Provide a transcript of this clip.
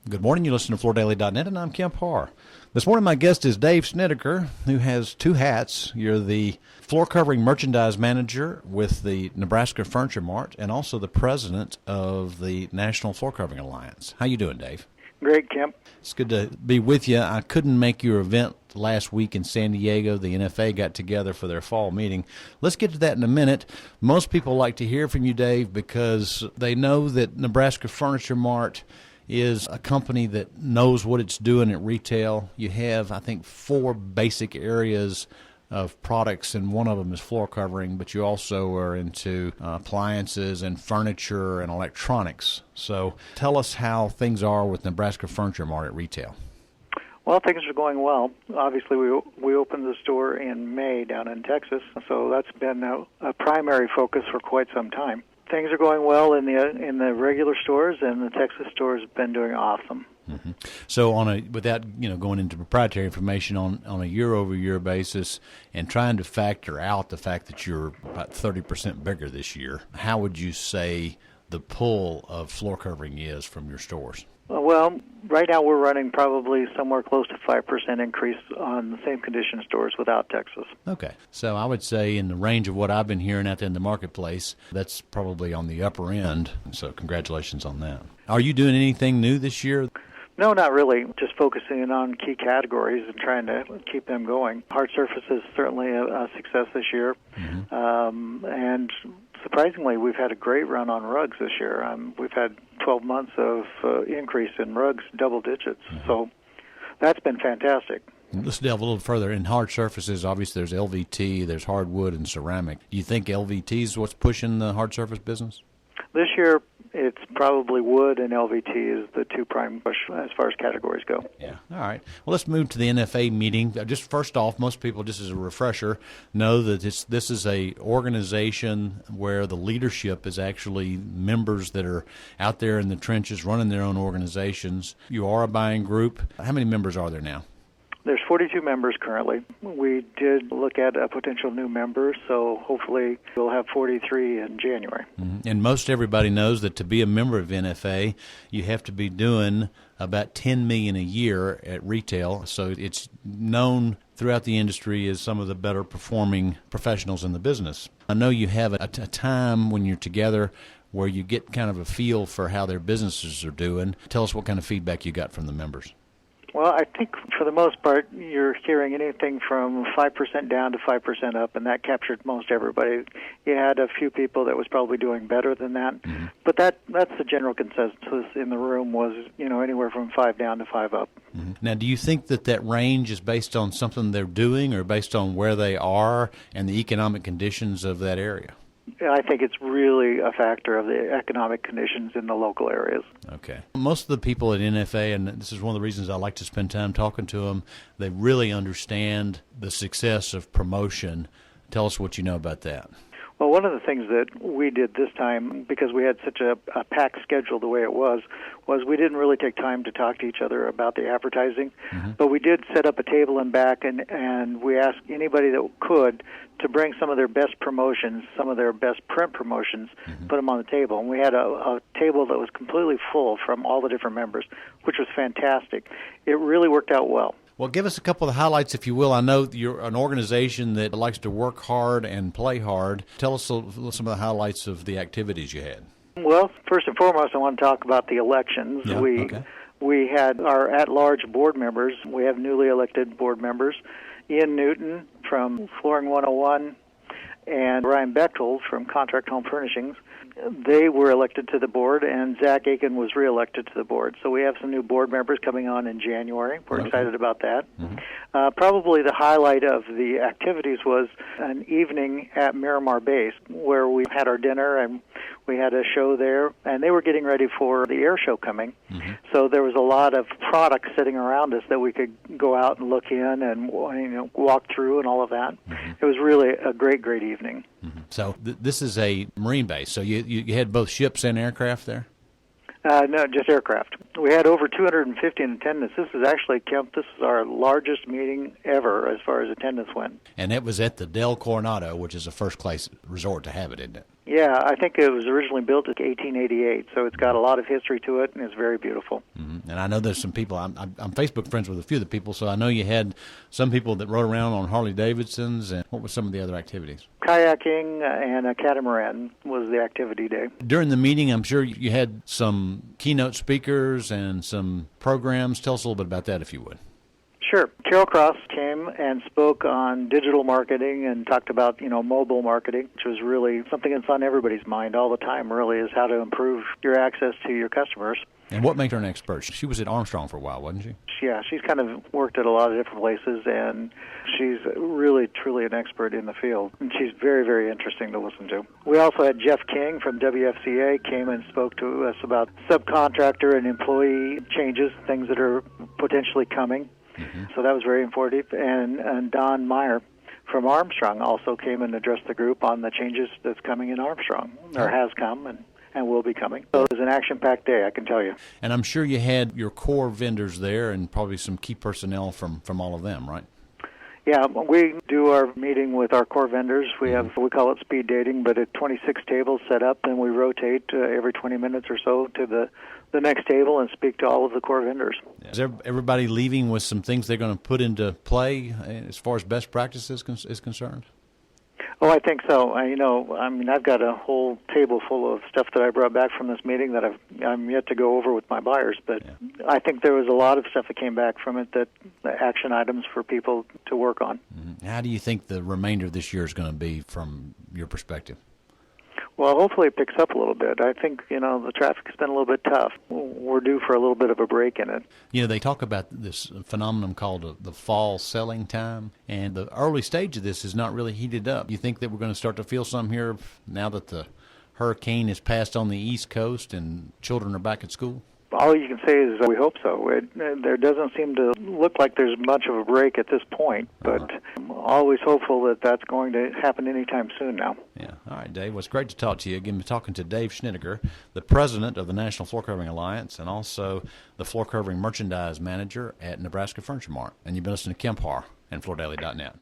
Good morning. You listen to FloorDaily.net, and I'm Kemp Harr. This morning, my guest is Dave Snedeker, who has two hats. You're the floor covering merchandise manager with the Nebraska Furniture Mart and also the president of the National Floor Covering Alliance. How you doing, Dave? Great, Kemp. It's good to be with you. I couldn't make your event last week in San Diego. The NFA got together for their fall meeting. Let's get to that in a minute. Most people like to hear from you, Dave, because they know that Nebraska Furniture Mart is a company that knows what it's doing at retail. You have, I think, four basic areas of products, and one of them is floor covering, but you also are into appliances and furniture and electronics. So tell us how things are with Nebraska Furniture Mart at retail. Well, things are going well. Obviously, we opened the store in May down in Texas, so that's been a primary focus for quite some time. Things are going well in the regular stores, and the Texas stores have been doing awesome. Mm-hmm. So without going into proprietary information, on a year-over-year basis and trying to factor out the fact that you're about 30% bigger this year, how would you say the pull of floor covering is from your stores? Well, right now we're running probably somewhere close to 5% increase on the same condition stores without Texas. Okay. So I would say in the range of what I've been hearing out there in the marketplace, that's probably on the upper end. So congratulations on that. Are you doing anything new this year? No, not really. Just focusing on key categories and trying to keep them going. Hard surface is certainly a success this year. Mm-hmm. And surprisingly, we've had a great run on rugs this year. We've had 12 months of increase in rugs, double digits. Mm-hmm. So that's been fantastic. Let's delve a little further. In hard surfaces, obviously there's LVT, there's hardwood, and ceramic. Do you think LVT is what's pushing the hard surface business? This year, it's probably wood and LVT is the two prime push as far as categories go. Yeah. All right. Well, let's move to the NFA meeting. Just first off, most people, just as a refresher, know that this is a organization where the leadership is actually members that are out there in the trenches running their own organizations. You are a buying group. How many members are there now? There's 42 members currently. We did look at a potential new member, so hopefully we'll have 43 in January. Mm-hmm. And most everybody knows that to be a member of NFA, you have to be doing about $10 million a year at retail. So it's known throughout the industry as some of the better performing professionals in the business. I know you have a time when you're together where you get kind of a feel for how their businesses are doing. Tell us what kind of feedback you got from the members. Well, I think for the most part, you're hearing anything from 5% down to 5% up, and that captured most everybody. You had a few people that was probably doing better than that, mm-hmm. but that's the general consensus in the room was, anywhere from 5 down to 5 up. Mm-hmm. Now, do you think that range is based on something they're doing or based on where they are and the economic conditions of that area? I think it's really a factor of the economic conditions in the local areas. Okay. Most of the people at NFA, and this is one of the reasons I like to spend time talking to them, they really understand the success of promotion. Tell us what you know about that. Well, one of the things that we did this time, because we had such a packed schedule the way it was we didn't really take time to talk to each other about the advertising. Mm-hmm. But we did set up a table in back, and we asked anybody that could to bring some of their best promotions, some of their best print promotions, mm-hmm. put them on the table. And we had a table that was completely full from all the different members, which was fantastic. It really worked out well. Well, give us a couple of highlights, if you will. I know you're an organization that likes to work hard and play hard. Tell us some of the highlights of the activities you had. Well, first and foremost, I want to talk about the elections. Yeah, okay. We had our at-large board members. We have newly elected board members. Ian Newton from Flooring 101 and Ryan Bechtold from Contract Home Furnishings. They were elected to the board, and Zach Aiken was reelected to the board. So we have some new board members coming on in January. We're excited about that. Mm-hmm. Probably the highlight of the activities was an evening at Miramar Base where we had our dinner and we had a show there, and they were getting ready for the air show coming. Mm-hmm. So there was a lot of products sitting around us that we could go out and look in and walk through and all of that. Mm-hmm. It was really a great evening. Mm-hmm. So this is a marine base. So you had both ships and aircraft there? No, just aircraft. We had over 250 in attendance. This is actually, Kemp, this is our largest meeting ever as far as attendance went. And it was at the Del Coronado, which is a first-class resort to have it, isn't it? Yeah, I think it was originally built in 1888, so it's got a lot of history to it, and it's very beautiful. Mm-hmm. And I know there's some people, I'm Facebook friends with a few of the people, so I know you had some people that rode around on Harley-Davidsons, and what were some of the other activities? Kayaking and a catamaran was the activity day. During the meeting, I'm sure you had some keynote speakers and some programs. Tell us a little bit about that, if you would. Sure. Carol Cross came and spoke on digital marketing and talked about, mobile marketing, which was really something that's on everybody's mind all the time, really, is how to improve your access to your customers. And what made her an expert? She was at Armstrong for a while, wasn't she? Yeah, she's kind of worked at a lot of different places, and she's really, truly an expert in the field. And she's very, very interesting to listen to. We also had Jeff King from WFCA came and spoke to us about subcontractor and employee changes, things that are potentially coming. Mm-hmm. So that was very informative. And Don Meyer from Armstrong also came and addressed the group on the changes that's coming in Armstrong, or has come and will be coming. So it was an action-packed day, I can tell you. And I'm sure you had your core vendors there and probably some key personnel from all of them, right? Yeah, we do our meeting with our core vendors. We call it speed dating, but at 26 tables set up, and we rotate every 20 minutes or so to the next table and speak to all of the core vendors. Is everybody leaving with some things they're going to put into play as far as best practices is concerned? Oh, I think so. I've got a whole table full of stuff that I brought back from this meeting that I'm yet to go over with my buyers. But yeah. I think there was a lot of stuff that came back from it, that action items for people to work on. Mm-hmm. How do you think the remainder of this year is going to be from your perspective? Well, hopefully it picks up a little bit. I think, the traffic's been a little bit tough. We're due for a little bit of a break in it. They talk about this phenomenon called the fall selling time, and the early stage of this is not really heated up. You think that we're going to start to feel some here now that the hurricane has passed on the East Coast and children are back at school? All you can say is we hope so. There doesn't seem to look like there's much of a break at this point, but I'm always hopeful that that's going to happen anytime soon now. Yeah. All right, Dave. Well, it's great to talk to you. Again, we're talking to Dave Snedeker, the president of the National Floor Covering Alliance and also the Floor Covering Merchandise Manager at Nebraska Furniture Mart. And you've been listening to Kemp Harr and FloorDaily.net.